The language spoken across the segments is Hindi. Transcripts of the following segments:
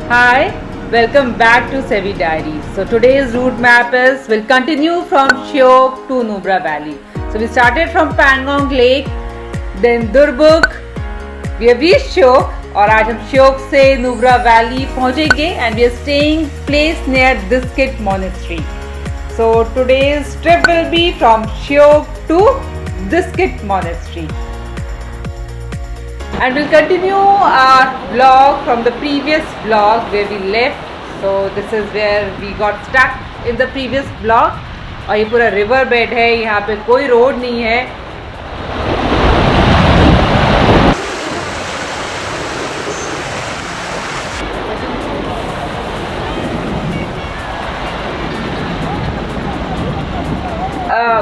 Hi, welcome back to Sevi Diaries. So today's route map is we'll continue from Shiok to Nubra Valley. So we started from Pangong Lake, then Durbuk, we have reached Shiok और आज हम श्योक से नुब्रा वैली पहुंचेंगे and we are staying placed near Diskit Monastery. So today's trip will be from Shiok to Diskit Monastery. And we'll continue our vlog from the previous vlog where we left. So this is where we got stuck in the previous vlog. और ये पूरा river bed है, यहाँ पे कोई road नहीं है.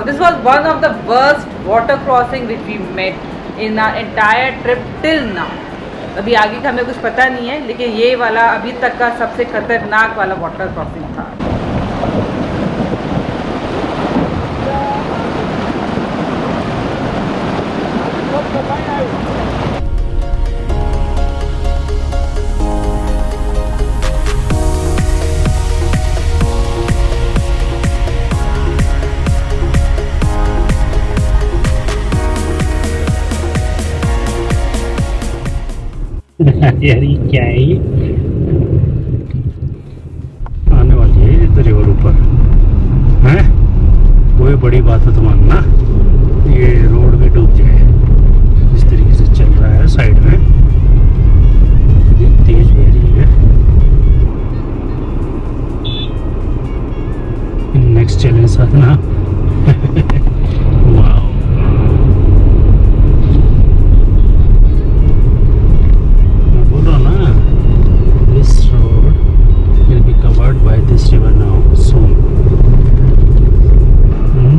This was one of the worst water crossing which we met in our entire trip till now. अभी आगे का हमें कुछ पता नहीं है, लेकिन ये वाला अभी तक का सबसे खतरनाक वाला वाटर क्रॉसिंग था. यार ये क्या है ये आने वाली है ये तो रिवर ऊपर है. कोई बड़ी बात है तो मानना ये रोड में डूब जाए. इस तरीके से चल रहा है साइड में, तेज बह रही है. नेक्स्ट चैलेंज साधना.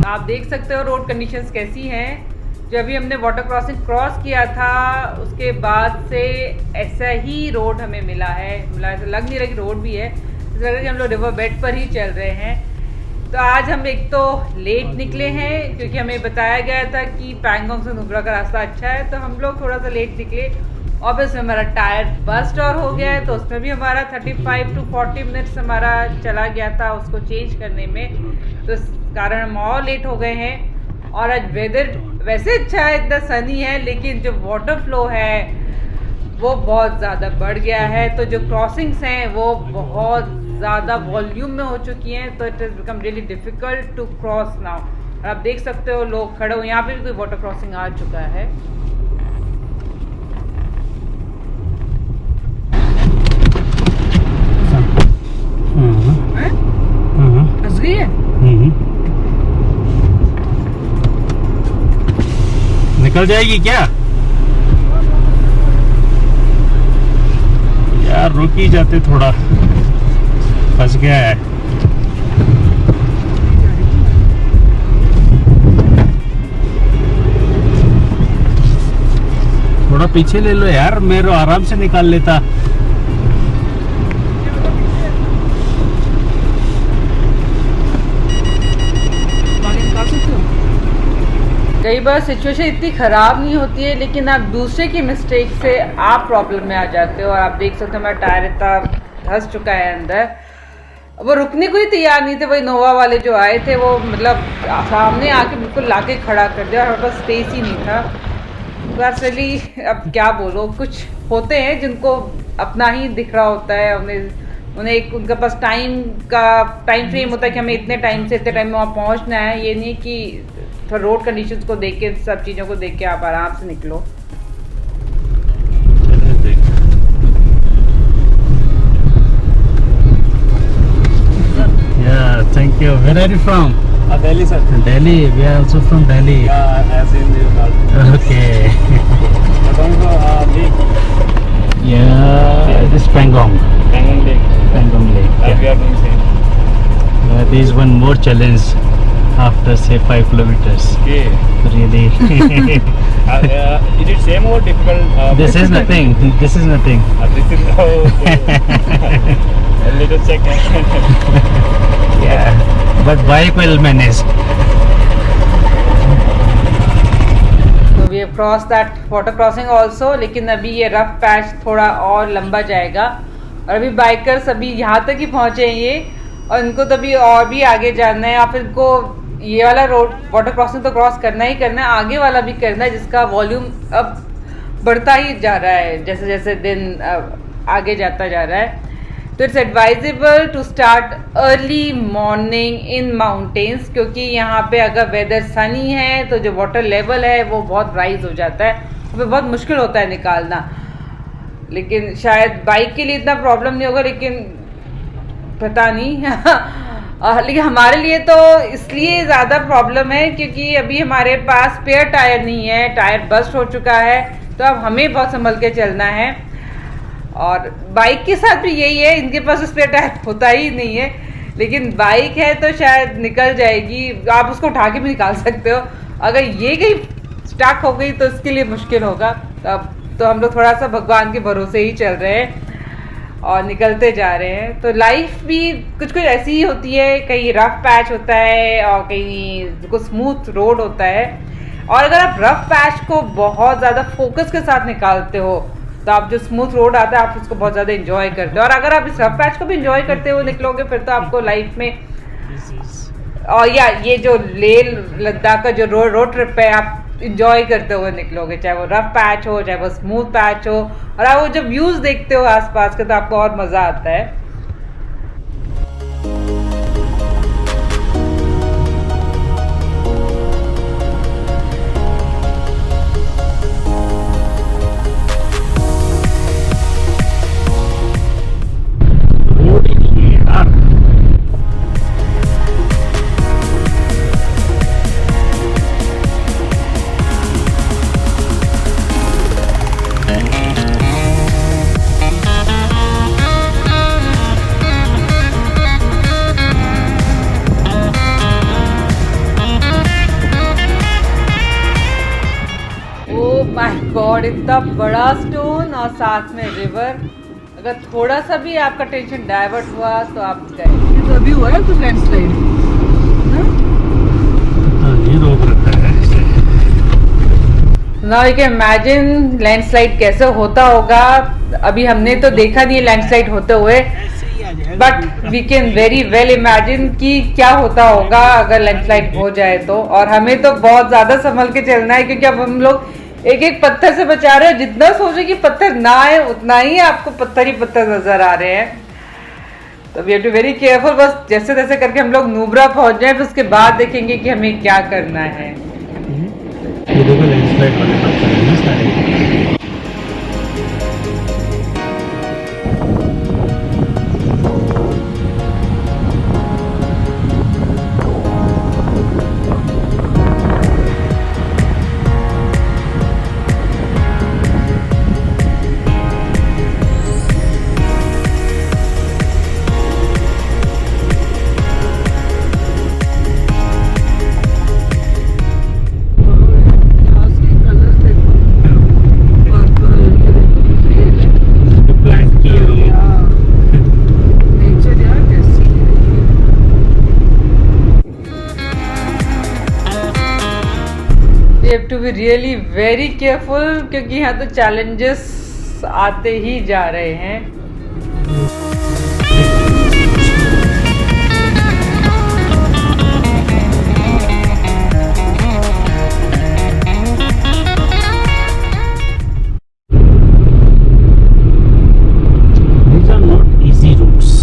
आप देख सकते हो रोड कंडीशंस कैसी हैं. जो अभी हमने वाटर क्रॉसिंग क्रॉस किया था उसके बाद से ऐसा ही रोड हमें मिला है. ऐसा लग नहीं रहा कि रोड भी है, ऐसा लग रहा है कि हम लोग रिवर बेड पर ही चल रहे हैं. तो आज हम एक तो लेट निकले हैं क्योंकि हमें बताया गया था कि पैंगोंग से नुब्रा का रास्ता अच्छा है, तो हम लोग थोड़ा सा लेट निकले. ऑब्वियसली हमारा टायर बस्ट और हो गया है, तो उसमें भी हमारा 35 to 40 मिनट्स हमारा चला गया था उसको चेंज करने में. तो इस कारण हम और लेट हो गए हैं. और आज वेदर वैसे अच्छा है, इतना सनी है, लेकिन जो वाटर फ्लो है वो बहुत ज़्यादा बढ़ गया है. तो जो क्रॉसिंग्स हैं वो बहुत ज़्यादा वॉल्यूम में हो चुकी हैं, तो it is become really difficult to cross now. और आप देख सकते हो लोग खड़े हो, यहाँ पे भी कोई वाटर क्रॉसिंग आ चुका है. फंस गई है. निकल जाएगी क्या यार? रुक ही जाते, थोड़ा फंस गया है. थोड़ा पीछे ले लो यार, मेरे आराम से निकाल लेता. कई बार सिचुएशन इतनी ख़राब नहीं होती है, लेकिन आप दूसरे की मिस्टेक से आप प्रॉब्लम में आ जाते हो. और आप देख सकते हो हमारा टायर इतना धंस चुका है अंदर. वो रुकने को ही तैयार नहीं थे. वही नोवा वाले जो आए थे वो मतलब सामने आके बिल्कुल लाके खड़ा कर दिया और हमारे पास स्पेस ही नहीं था. एक्चुअली अब क्या बोलो, कुछ होते हैं जिनको अपना ही दिख रहा होता है. उन्हें एक उनके पास टाइम फ्रेम होता है कि हमें इतने टाइम से इतने टाइम में वहाँ पहुँचना है. ये नहीं कि थोड़ा रोड कंडीशंस को देख के, सब चीज़ों को देख के आप आराम से निकलो. Yeah, thank you. Where are you from? Delhi, sir. Delhi. We are also from Delhi. Yeah, I have seen you. Okay. We're going to Lake. Yeah, this Pangong. Pangong Lake. Pangong Lake. We Yeah. are doing same. There is one more challenge after say 5 kilometers. Okay. Really. Is it same or difficult? This is nothing. This is nothing. This is okay. Let us check. Yeah. But bike will manage. तो we have cross that water crossing also. लेकिन अभी ये रफ पैच थोड़ा और लंबा जाएगा और अभी बाइकर्स अभी यहाँ तक ही पहुँचे हैं ये, और इनको तो अभी और भी आगे जाना है, या फिर इनको ये वाला रोड वाटर क्रॉसिंग तो क्रॉस करना ही करना है, आगे वाला भी करना है जिसका वॉल्यूम अब बढ़ता ही जा रहा है जैसे जैसे दिन आगे जाता जा रहा है। तो it's advisable to start early morning in mountains, क्योंकि यहाँ पे अगर वेदर सनी है तो जो वाटर लेवल है वो बहुत राइज हो जाता है, तो बहुत मुश्किल होता है निकालना। लेकिन शायद बाइक के लिए इतना प्रॉब्लम नहीं होगा, लेकिन पता नहीं लेकिन हमारे लिए तो इसलिए ज़्यादा प्रॉब्लम है क्योंकि अभी हमारे पास स्पेयर टायर नहीं है, टायर बस्ट हो चुका है, तो अब हमें बहुत संभल के चलना है। और बाइक के साथ भी यही है, इनके पास स्पेयर टायर होता ही नहीं है, लेकिन बाइक है तो शायद निकल जाएगी, आप उसको उठा के भी निकाल सकते हो। अगर ये कहीं स्टक हो गई तो इसके लिए मुश्किल होगा। तो हम लोग थोड़ा सा भगवान के भरोसे ही चल रहे हैं और निकलते जा रहे हैं। तो लाइफ भी कुछ कुछ ऐसी ही होती है, कहीं रफ पैच होता है और कहीं कुछ स्मूथ रोड होता है। और अगर आप रफ पैच को बहुत ज़्यादा फोकस के साथ निकालते हो तो आप जो स्मूथ रोड आता है आप उसको बहुत ज़्यादा इंजॉय करते हो, और अगर आप इस रफ पैच को भी इंजॉय करते हुए निकलोगे फिर तो आपको लाइफ में और या ये जो लेह लद्दाख का जो रोड ट्रिप है आप इंजॉय करते हुए निकलोगे, चाहे वो रफ पैच हो चाहे वो स्मूथ पैच हो, और आप वो जब व्यूज देखते हो आसपास के तो आपको और मजा आता है। गॉड, इतना बड़ा स्टोन और साथ में रिवर, अगर थोड़ा सा भी आपका टेंशन डाइवर्ट हुआ तो आप गए। तो अभी हुआ है कुछ लैंडस्लाइड ये रोक रखा है। Now you can imagine landslide कैसे होता होगा। अभी हमने तो देखा नहीं है लैंडस्लाइड होते हुए, but we can very well imagine कि क्या होता होगा अगर लैंडस्लाइड हो जाए तो। और हमें तो बहुत ज्यादा संभल के चलना है क्योंकि अब हम लोग एक एक पत्थर से बचा रहे हैं, जितना सोचे कि पत्थर ना आए उतना ही आपको पत्थर ही पत्थर नजर आ रहे हैं। तो we have to very careful. बस जैसे तैसे करके हम लोग नुब्रा पहुंच जाए, फिर उसके बाद देखेंगे कि हमें क्या करना है। We have to be really very careful क्योंकि यहाँ तो चैलेंजेस आते ही जा रहे हैं। These are not easy routes.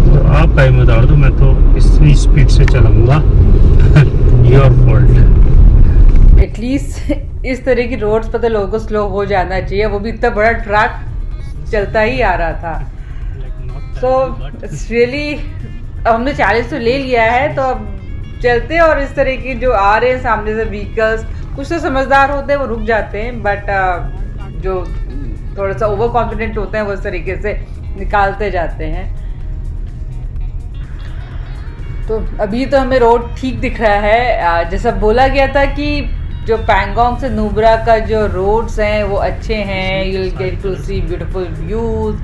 तो आप टाइम बता दो, मैं तो इतनी स्पीड से चलाऊंगा। Your fault. एटलीस्ट इस तरह की रोड्स पर तो लोगों को स्लो हो जाना चाहिए, वो भी इतना बड़ा ट्रक चलता ही आ रहा था। सो इट्स रियली, अब हमने 40 तो ले लिया है तो अब चलते हैं। और इस तरह की जो आ रहे हैं सामने से व्हीकल्स, कुछ तो समझदार होते हैं वो रुक जाते हैं, बट जो थोड़ा सा ओवर कॉन्फिडेंट होते हैं वो इस तरीके से निकालते जाते हैं। तो अभी तो हमें रोड ठीक दिख रहा है। जैसा बोला गया था कि जो पैंगोंग से नुब्रा का जो रोड्स हैं वो अच्छे हैं, you will get to see beautiful views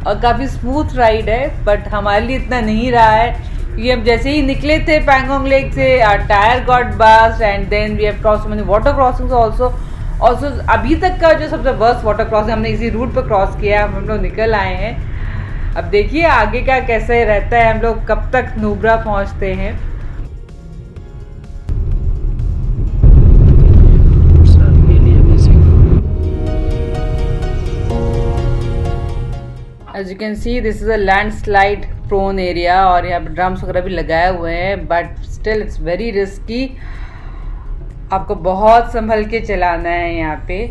और काफ़ी स्मूथ राइड है, बट हमारे लिए इतना नहीं रहा है क्योंकि हम जैसे ही निकले थे पैंगोंग लेक से tyre got bust and then we have cross many water crossings also अभी तक का जो सबसे वर्स्ट वाटर क्रॉसिंग हमने इसी रूट पर क्रॉस किया, हम लोग निकल आए हैं। अब देखिए आगे का कैसे रहता है, हम लोग कब तक नुब्रा पहुंचते हैं। As you can see, this is a landslide prone area और यहाँ पे ड्रम्स वगैरह भी लगाए हुए हैं, but still it's very risky. आपको बहुत संभल के चलाना है। यहाँ पे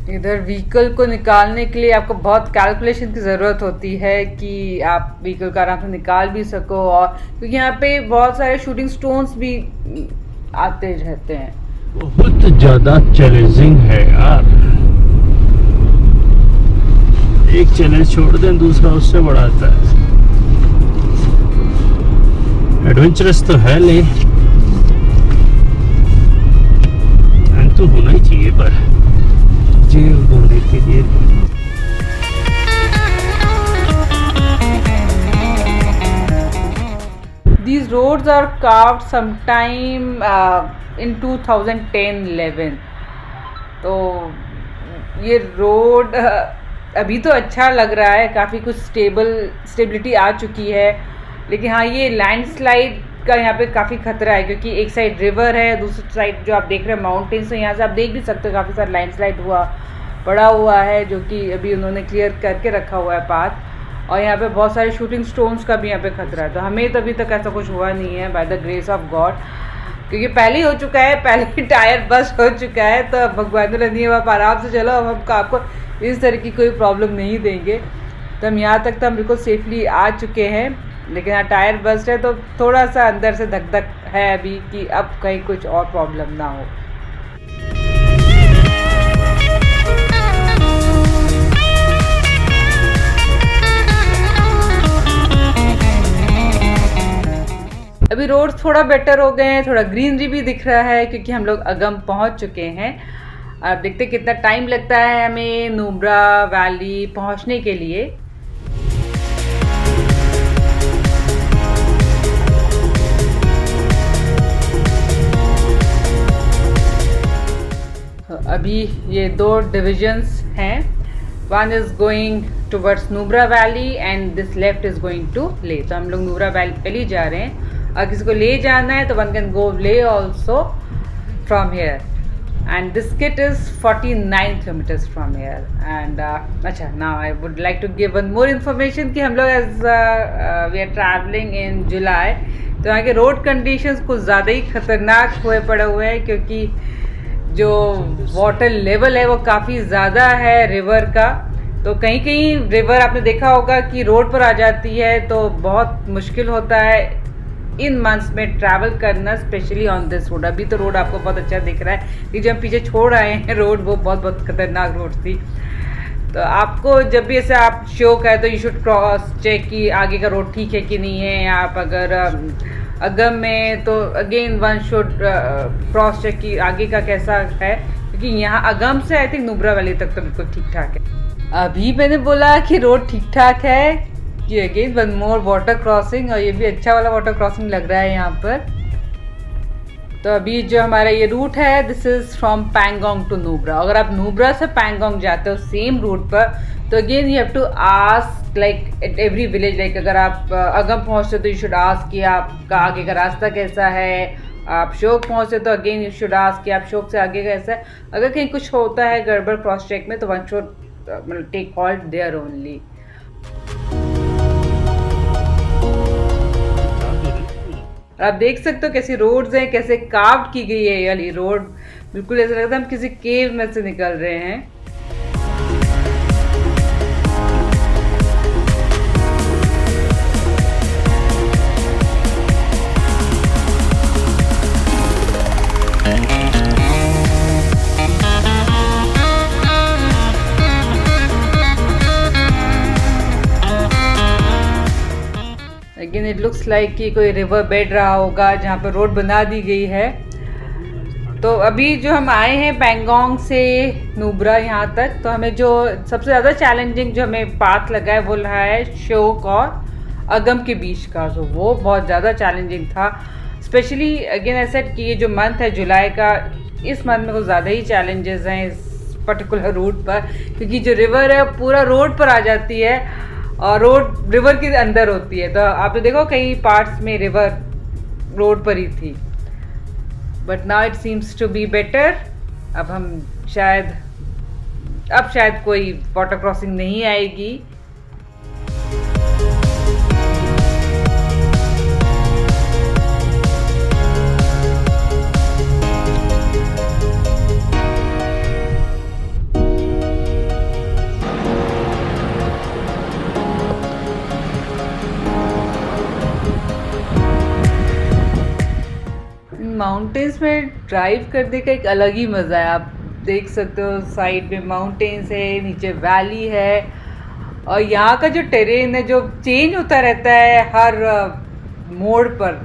इधर व्हीकल को निकालने के लिए आपको बहुत कैलकुलेशन की ज़रूरत होती है कि आप व्हीकल को आराम से निकाल भी सको, और क्योंकि यहाँ पे बहुत सारे शूटिंग स्टोन्स भी आते रहते हैं। बहुत ज़्यादा चैलेंजिंग है यार, एक चैलेंज छोड़ दें दूसरा उससे बड़ा आता है। एडवेंचरस तो है लेकिन तो होना ही चाहिए पर जेल घूमने के लिए। These roads are carved sometime in 2010-11। तो ये रोड अभी तो अच्छा लग रहा है, काफ़ी कुछ स्टेबिलिटी आ चुकी है, लेकिन हाँ ये लैंडस्लाइड का यहाँ पे काफ़ी खतरा है क्योंकि एक साइड रिवर है, दूसरी साइड जो आप देख रहे हैं माउंटेन्स हैं। यहाँ से आप देख भी सकते हो काफ़ी सारा लैंडस्लाइड पड़ा हुआ है, जो कि अभी उन्होंने क्लियर करके रखा हुआ है पाथ। और यहाँ पे बहुत सारे शूटिंग स्टोन्स का भी यहाँ पे खतरा है। तो हमें तो अभी तक ऐसा कुछ हुआ नहीं है by the grace of God, क्योंकि पहले ही हो चुका है, पहले ही टायर बस्ट हो चुका है। तो भगवान ने नहीं है, आप आराम से चलो, अब हम आपको इस तरह की कोई प्रॉब्लम नहीं देंगे। तो हम यहाँ तक तो हम बिल्कुल सेफली आ चुके हैं, लेकिन हाँ टायर बस्ट है तो थोड़ा सा अंदर से धक धक है अभी कि अब कहीं कुछ और प्रॉब्लम ना हो। अभी रोड थोड़ा बेटर हो गए हैं, थोड़ा ग्रीनरी भी दिख रहा है क्योंकि हम लोग अगम पहुंच चुके हैं। अब देखते कितना टाइम लगता है हमें नुब्रा वैली पहुंचने के लिए। अभी ये दो डिविजन्स हैं, one is going towards Nubra valley and this left is going to Leh. तो हम लोग नुब्रा वैली पहले ही जा रहे हैं। अगर किसी को ले जाना है तो one can go Leh also from here, and Diskit is 49 kilometres from here. And अच्छा, now I would like to give one more information कि हम लोग as we are travelling in July, तो यहाँ के रोड कंडीशंस कुछ ज़्यादा ही खतरनाक पड़े हुए हैं क्योंकि जो वाटर लेवल है वो काफ़ी ज़्यादा है रिवर का। तो कहीं कहीं रिवर आपने देखा होगा कि रोड पर आ जाती है, तो बहुत मुश्किल होता है इन मंथ्स में ट्रैवल करना, स्पेशली ऑन दिस रोड। अभी तो रोड आपको बहुत अच्छा दिख रहा है, ये जो हम पीछे छोड़ आए हैं रोड वो बहुत खतरनाक रोड थी। तो आपको जब भी ऐसे आप शौक है तो यू शुड क्रॉस चेक कि आगे का रोड ठीक है कि नहीं है। आप अगर अगम में तो again one should cross check कि आगे का कैसा है, क्योंकि यहाँ अगम से आई थिंक नुब्रा वैली तक तो बिल्कुल ठीक ठाक है। अभी मैंने बोला कि रोड ठीक ठाक है कि again one more water crossing, और ये भी अच्छा वाला वाटर क्रॉसिंग लग रहा है यहाँ पर। तो अभी जो हमारा ये रूट है this is from Pangong to Nubra. अगर आप नुब्रा से पैंगोंग जाते हो सेम रूट पर, तो again you have to ask like at every village, like अगर आप अगम पहुँचते तो यू शुड आस्क कि आपका आगे का रास्ता कैसा है। आप शोक पहुँचते तो अगेन यू शुड आस्क कि आप शोक से आगे कैसा है। अगर कहीं कुछ होता है गड़बड़ क्रॉस चेक में तो one should take halt there only. आप देख सकते हो कैसी रोड्स हैं, कैसे कार्व की गई है ये रोड, बिल्कुल ऐसा लगता है हम किसी केव में से निकल रहे हैं। अगेन इट लुक्स लाइक कि कोई रिवर बेड रहा होगा जहाँ पर रोड बना दी गई है। तो अभी जो हम आए हैं पैंगोंग से नुब्रा यहाँ तक, तो हमें जो सबसे ज़्यादा चैलेंजिंग जो हमें पाथ लगा है वो रहा है शोक और अगम के बीच का। तो वो बहुत ज़्यादा चैलेंजिंग था, स्पेशली अगेन ऐसा कि ये जो मंथ है जुलाई का, इस मंथ में कुछ ज़्यादा ही चैलेंजेस हैं इस पर्टिकुलर रूट पर, क्योंकि जो रिवर है पूरा रोड पर आ जाती है और रोड रिवर के अंदर होती है। तो आपने देखो कई पार्ट्स में रिवर रोड पर ही थी, but now it seems to be better. अब हम शायद कोई वाटर क्रॉसिंग नहीं आएगी। माउंटेन्स में ड्राइव करने का एक अलग ही मज़ा है। आप देख सकते हो साइड में माउंटेन्स है, नीचे वैली है, और यहाँ का जो टेरेन है जो चेंज होता रहता है हर मोड़ पर,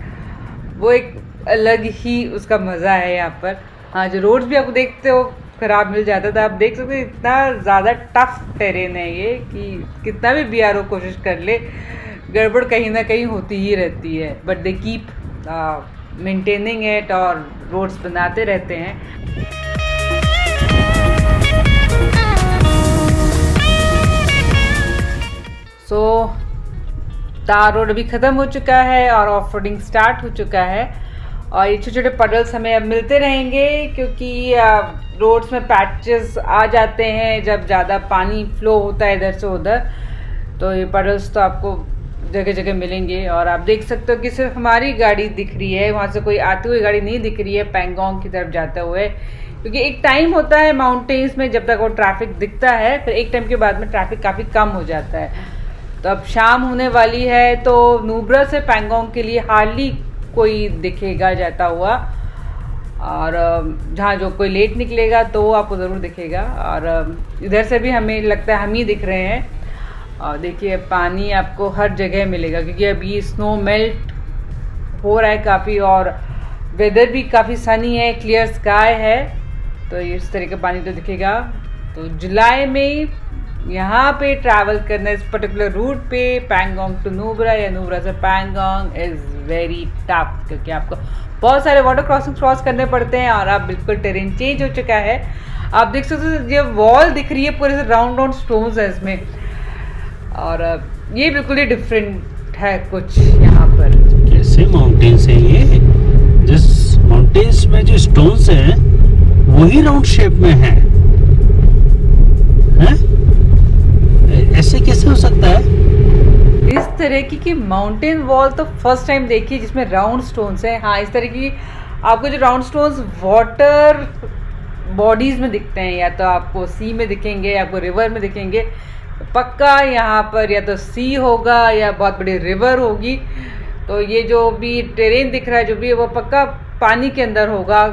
वो एक अलग ही उसका मज़ा है यहाँ पर। हाँ, जो रोड्स भी आपको देखते हो ख़राब मिल जाता था, आप देख सकते हो इतना ज़्यादा टफ टेरेन है ये कि कितना भी BRO कोशिश कर ले, गड़बड़ कहीं ना कहीं होती ही रहती है। But they keep maintaining it और रोड्स बनाते रहते हैं। सो तार रोड अभी ख़त्म हो चुका है और ऑफ रोडिंग स्टार्ट हो चुका है, और ये छोटे छोटे पडल्स हमें अब मिलते रहेंगे क्योंकि रोड्स में पैचेस आ जाते हैं जब ज़्यादा पानी फ्लो होता है इधर से उधर, तो ये पडल्स तो आपको जगह जगह मिलेंगे। और आप देख सकते हो कि सिर्फ हमारी गाड़ी दिख रही है, वहाँ से कोई आती हुई गाड़ी नहीं दिख रही है पैंगोंग की तरफ जाते हुए, क्योंकि एक टाइम होता है माउंटेन्स में जब तक वो ट्रैफिक दिखता है, फिर एक टाइम के बाद में ट्रैफिक काफ़ी कम हो जाता है। तो अब शाम होने वाली है, तो नुब्रा से पैंगोंग के लिए हार्डली कोई दिखेगा जाता हुआ, और जहाँ जो कोई लेट निकलेगा तो वो आपको ज़रूर दिखेगा। और इधर से भी हमें लगता है हम ही दिख रहे हैं। और देखिए पानी आपको हर जगह मिलेगा क्योंकि अभी स्नो मेल्ट हो रहा है काफ़ी, और वेदर भी काफ़ी सनी है, क्लियर स्काई है, तो इस तरह का पानी तो दिखेगा। तो जुलाई में यहाँ पे ट्रैवल करना इस पर्टिकुलर रूट पे पैंगोंग टू नुब्रा या नुब्रा से पैंगोंग इज़ वेरी टफ, क्योंकि आपको बहुत सारे वाटर क्रॉसिंग क्रॉस करने पड़ते हैं और आप बिल्कुल टेरेन चेंज हो चुका है। आप देख सकते हो ये वॉल दिख रही है पूरे से राउंड स्टोन्स है इसमें, और ये बिल्कुल ही डिफरेंट है कुछ यहाँ पर। कैसे माउंटेन्स हैं ये? जिस माउंटेन्स में जो स्टोन्स हैं वही राउंड शेप में हैं? ऐसे कैसे हो सकता है? इस तरह की माउंटेन वॉल तो फर्स्ट टाइम देखी जिसमें राउंड स्टोन्स हैं। हाँ, इस तरह की आपको जो राउंड स्टोन्स वाटर बॉडीज में दिखते हैं, या तो आपको सी में दिखेंगे या आपको रिवर में दिखेंगे, पक्का यहाँ पर या तो सी होगा या बहुत बड़ी रिवर होगी। तो ये जो भी टेरेन दिख रहा है जो भी है वो पक्का पानी के अंदर होगा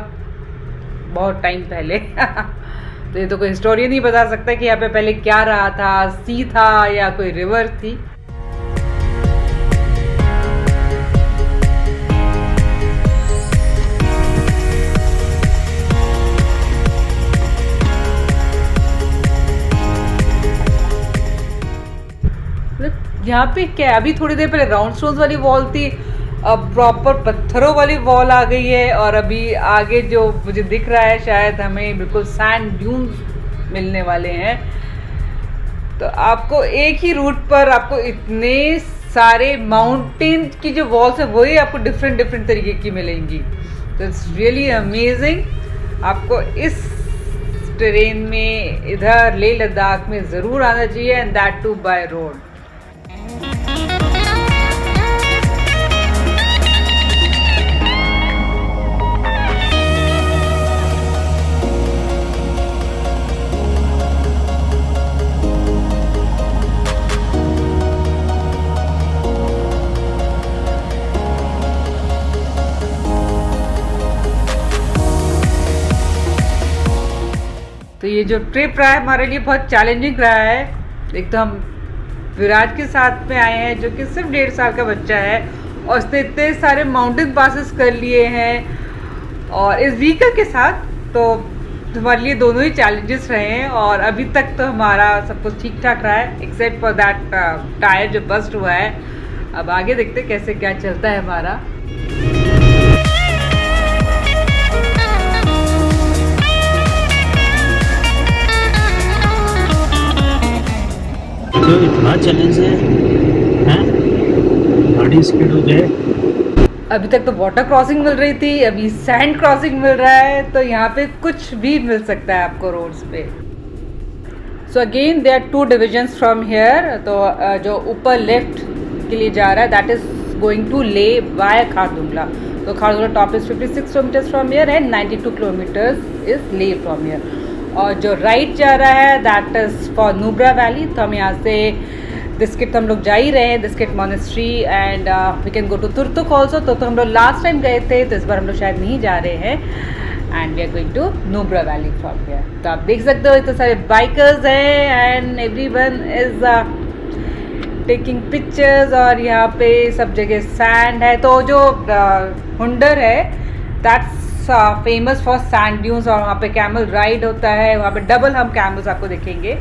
बहुत टाइम पहले। तो ये तो कोई हिस्टोरियन नहीं बता सकता कि यहाँ पे पहले क्या रहा था, सी था या कोई रिवर थी। यहाँ पे क्या अभी थोड़ी देर पहले राउंड स्टोन्स वाली वॉल थी, अब प्रॉपर पत्थरों वाली वॉल आ गई है, और अभी आगे जो मुझे दिख रहा है शायद हमें बिल्कुल सैंड ड्यून्स मिलने वाले हैं। तो आपको एक ही रूट पर आपको इतने सारे माउंटेन की जो वॉल्स है वही आपको डिफरेंट डिफरेंट तरीके की मिलेंगी। तो इट्स रियली अमेजिंग। आपको इस टेरेन में इधर लेह लद्दाख में ज़रूर आना चाहिए, and that too by road. तो ये जो ट्रिप रहा है हमारे लिए बहुत चैलेंजिंग रहा है। एक तो हम विराज के साथ में आए हैं, जो कि सिर्फ 1.5 साल का बच्चा है और उसने इतने सारे माउंटेन पासेस कर लिए हैं और इस व्हीकल के साथ। तो हमारे लिए दोनों ही चैलेंजेस रहे हैं और अभी तक तो हमारा सब कुछ ठीक ठाक रहा है, एक्सेप्ट फॉर दैट टायर जो बस्ट हुआ है। अब आगे देखते हैं कैसे क्या चलता है हमारा। तो इतना चैलेंज है, हैं? गाड़ी स्पीड हो जाए। अभी तक तो वाटर क्रॉसिंग मिल रही थी, अभी सैंड क्रॉसिंग मिल रहा है, तो यहाँ पे कुछ भी मिल सकता है आपको रोड्स पे। So again there are 2 divisions from here. तो जो ऊपर लेफ्ट के लिए जा रहा है that is going to Leh via Khardungla. तो Khardungla top is 56 kilometres from here and 92 kilometres is Leh from here. और जो राइट जा रहा है that is for Nubra valley. तो हम यहाँ से दिस्किट तो हम लोग जा ही रहे हैं, Diskit monastery and we can go to Turtuk also. तो हम लोग लास्ट टाइम गए थे, तो इस बार हम लोग शायद नहीं जा रहे हैं and we are going to Nubra valley from here. तो आप देख सकते हो इतने सारे बाइकर्स हैं and everyone is taking pictures और यहाँ पे सब जगह सैंड है। तो जो हुंडर है that's famous for sand dunes और वहाँ पे कैमल राइड होता है, वहाँ पे डबल हम कैमल्स आपको देखेंगे।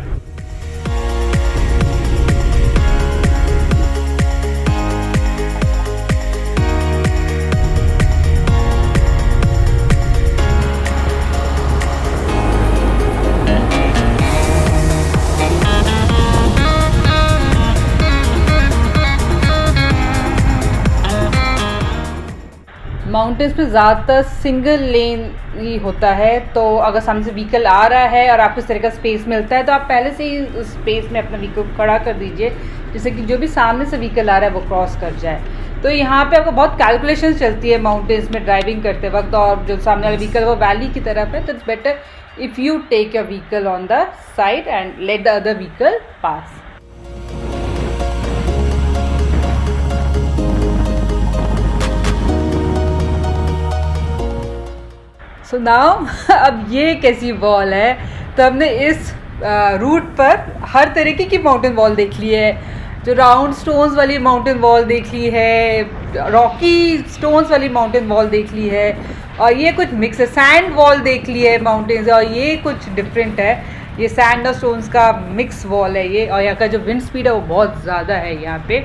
माउंटेन्स में ज़्यादातर सिंगल लेन ही होता है। तो अगर सामने से व्हीकल आ रहा है और आपको इस तरह का स्पेस मिलता है तो आप पहले से ही उस स्पेस में अपना व्हीकल खड़ा कर दीजिए, जिससे कि जो भी सामने से व्हीकल आ रहा है वो क्रॉस कर जाए। तो यहाँ पे आपको बहुत कैलकुलेशन चलती है माउंटेन्स में ड्राइविंग करते वक्त, और जो सामने वाला व्हीकल वो वैली की तरफ है, तो it's better if you take your vehicle on the side and let the other vehicle pass. So now अब ये कैसी वॉल है। तो हमने इस रूट पर हर तरीके की माउंटेन वॉल देख ली है, जो राउंड स्टोन्स वाली माउंटेन वॉल देख ली है, रॉकी स्टोन्स वाली माउंटेन वॉल देख ली है, और ये कुछ मिक्स है, सैंड वॉल देख ली है माउंटेन्स, और ये कुछ डिफरेंट है, ये सैंड और स्टोन्स का मिक्स वॉल है ये। और यहाँ का जो विंड स्पीड है वो बहुत ज़्यादा है यहाँ पे।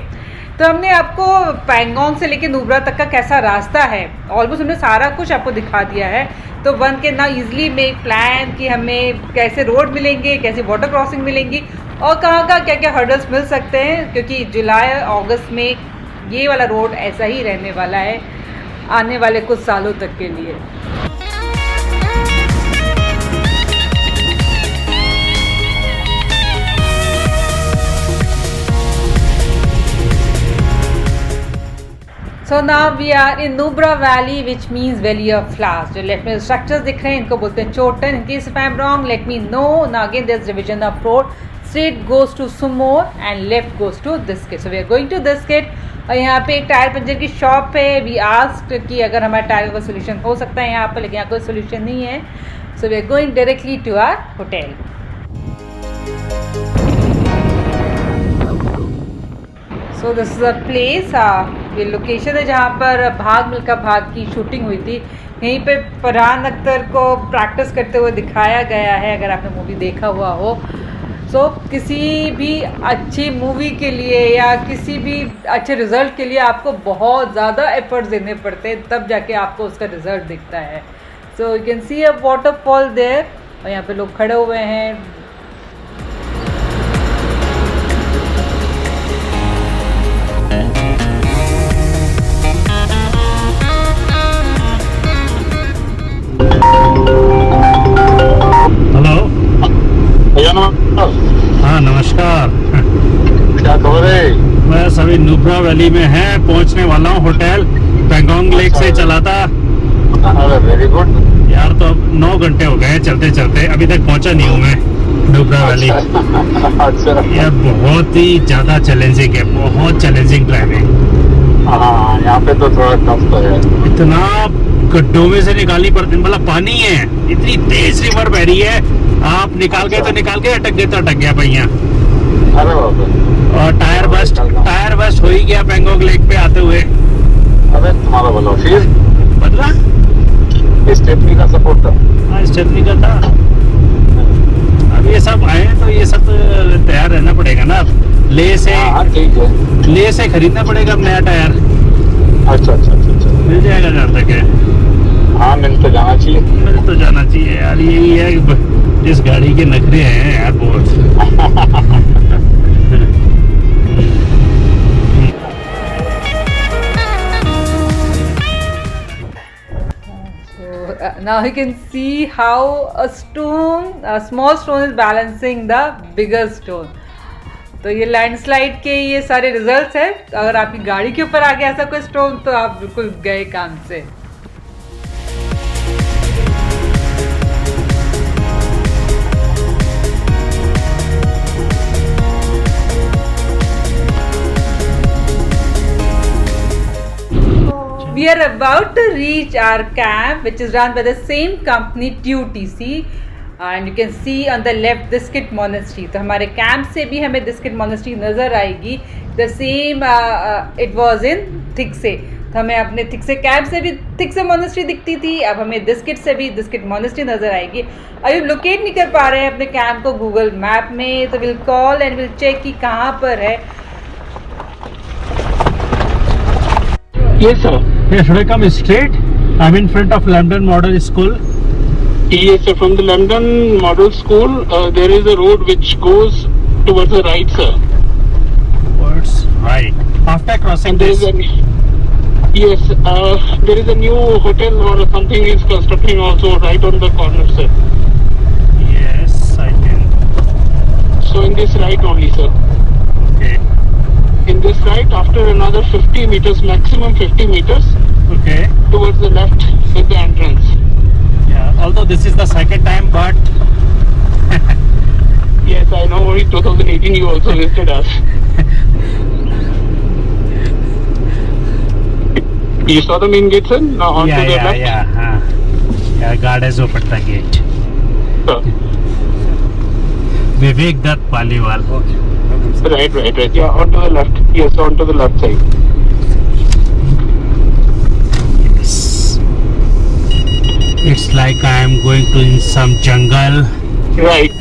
तो हमने आपको पैंगोंग से लेके नुब्रा तक का कैसा रास्ता है ऑलमोस्ट हमने सारा कुछ आपको दिखा दिया है। तो वन के ना इजीली मेक प्लान कि हमें कैसे रोड मिलेंगे, कैसे वाटर क्रॉसिंग मिलेंगी और कहाँ का क्या क्या हर्डल्स मिल सकते हैं, क्योंकि जुलाई अगस्त में ये वाला रोड ऐसा ही रहने वाला है आने वाले कुछ सालों तक के लिए। So now we are in Nubra Valley, which means Valley of Flowers. जो लेफ्ट में स्ट्रक्चर्स दिख रहे हैं इनको बोलते हैं चोटन। In case if I am wrong, let me know. Now again there's division of road. Straight goes to Sumor and left goes to Diskit. So we are going to Diskit. और यहाँ पे एक टायर पंचर की शॉप है। We asked कि अगर हमारे टायर का सोल्यूशन हो सकता है यहाँ पर, लेकिन यहाँ कोई सोल्यूशन नहीं है। So we are going directly to our hotel. So this is a place, ये लोकेशन है जहाँ पर भाग मिल्खा भाग की शूटिंग हुई थी। यहीं पे फरहान अख्तर को प्रैक्टिस करते हुए दिखाया गया है, अगर आपने मूवी देखा हुआ हो। सो किसी भी अच्छी मूवी के लिए या किसी भी अच्छे रिज़ल्ट के लिए आपको बहुत ज़्यादा एफर्ट्स देने पड़ते हैं, तब जाके आपको उसका रिज़ल्ट दिखता है। So you can see a waterfall there, और यहाँ पे लोग खड़े हुए हैं। हेलो भैया नमस्कार। हाँ नमस्कार। क्या खबर है? बस अभी नुब्रा वैली में है, पहुंचने वाला हूँ होटल। पैंगोंग लेक से चला था अरे वेरी गुड यार। तो अब 9 घंटे हो गए चलते चलते, अभी तक पहुंचा नहीं हूँ मैं नुब्रा वैली। अच्छा यार बहुत ही ज्यादा चैलेंजिंग है, बहुत चैलेंजिंग ड्राइविंग। हाँ यहाँ पे तो थोड़ा टफ तो है। इतना गड्ढों में से निकालनी पड़ती, मतलब पानी है, इतनी तेज रिवर बह रही है, आप निकाल गए तो निकाल गए, अटक गए तो अटक गया भैया। अरे बाप रे। और टायर बस्ट हो ही गया बैंकॉक लेक पे आते हुए। अबे तुम्हारा बोलो फिर बदला स्टेपनी का सपोर्ट था। हाँ स्टेपनी का था। अब ये सब आए तो ये सब तैयार रहना पड़ेगा ना। ले ठीक है। ले से खरीदना पड़ेगा अब नया टायर। अच्छा अच्छा अच्छा अच्छा। मिल जाएगा जहाँ तक है। हाँ मिल तो जाना चाहिए। मिल तो जाना चाहिए यार। यही है कि इस गाड़ी के नखरे हैं यार बहुत। Now you can see how a small stone is balancing the bigger stone. तो ये लैंडस्लाइड के ये सारे रिजल्ट्स हैं। अगर आपकी गाड़ी के ऊपर आ गया ऐसा कोई स्टोन तो आप बिल्कुल गए काम से। We are about to reach our camp, which is run by the same company TUTC, and you can see on the left Diskit Monastery. तो हमारे कैंप से भी हमें Diskit Monastery नज़र आएगी। The same it was in Thiksey. तो हमें अपने थिक्से कैंप से भी थिक्से मोनेस्ट्री दिखती थी, अब हमें डिस्किट से भी डिस्किट मोनेस्ट्री नज़र आएगी। अभी हम लोकेट नहीं कर पा रहे हैं अपने कैंप को गूगल मैप में, तो will call and will check कि कहाँ पर है। Yes sir. Yeah, should I come straight? I'm in front of Lambton Model School. Yes sir. From the London Model School, there is a road which goes towards the right sir. Towards right. After crossing And there this. is yes, there is a new hotel or something is constructing also right on the corner sir. Yes, I can. So in this right only sir. Okay. In this right, after another 50 meters, maximum 50 meters, Okay. towards the left is the entrance. Yeah. Although this is the second time, but Yes, I know. In 2018, you also visited us. You saw the main gate, sir? Now on to the left. Yeah. God has opened the gate. Sir. Vivek Dutt Paliwal. Right. Yeah, on to the left. Yes, on to the left side. Yes. It's like I am going to in some jungle. Right.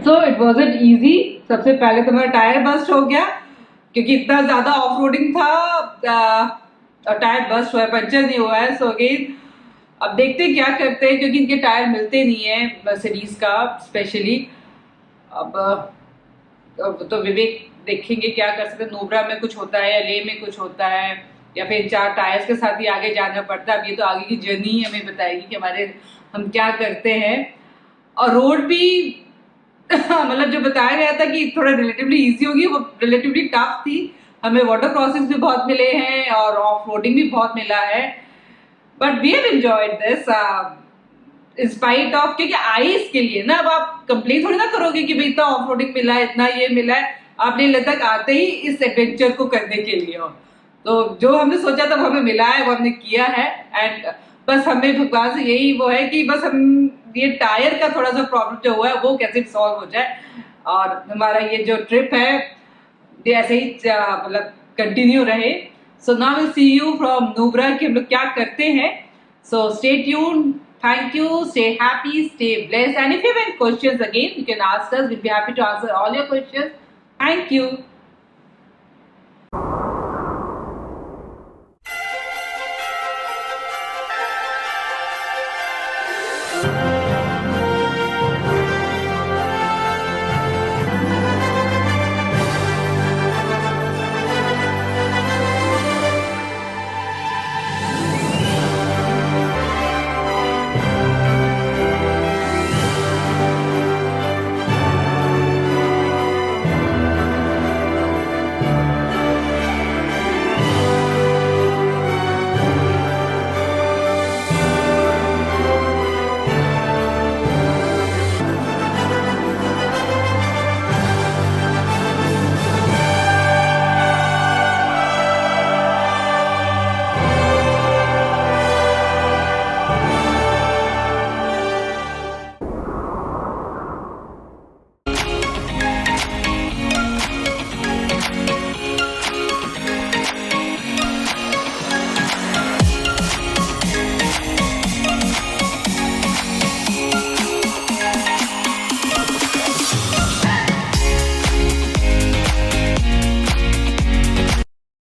So it wasn't easy. सबसे पहले तो मेरा टायर बस्ट हो गया क्योंकि इतना ज़्यादा ऑफ रोडिंग था और टायर बस्ट हुआ है, पंचर नहीं हुआ है। सो अगेन अब देखते हैं क्या करते हैं क्योंकि इनके टायर मिलते नहीं हैं मर्सिडीज का स्पेशली। अब तो विवेक देखेंगे क्या कर सकते हैं। नूबरा में कुछ होता है या ले में कुछ होता है या फिर 4 टायर्स के साथ ही आगे जाना पड़ता है। अब ये तो आगे की जर्नी हमें बताएगी कि हम क्या करते हैं। और रोड भी मतलब जो बताया गया था कि थोड़ा रिलेटिवली इजी होगी, वो रिलेटिवली टफ थी। हमें वाटर क्रॉसिंग्स भी बहुत मिले हैं और ऑफ रोडिंग भी बहुत मिला है, but we have enjoyed this in spite of, क्योंकि आइस के लिए ना अब आप कंप्लेन थोड़ी ना करोगे कि भाई इतना ऑफ रोडिंग मिला है, इतना ये मिला है। आपने लद्दाख आते ही इस एडवेंचर को करने के लिए हो, तो जो हमने सोचा था वो हमें मिला है, वो हमने किया है। एंड बस हमें भगवान से यही वो है कि बस हम ये टायर का थोड़ा सा प्रॉब्लम जो हुआ है वो कैसे सॉल्व हो जाए और हमारा ये जो ट्रिप है ये ऐसे ही मतलब कंटिन्यू रहे। So now will see you from Nubra कि हम लोग क्या करते हैं। So stay tuned, thank you, stay happy, stay blessed, and if you have any questions again you can ask us, will be happy to answer all your questions. Thank you.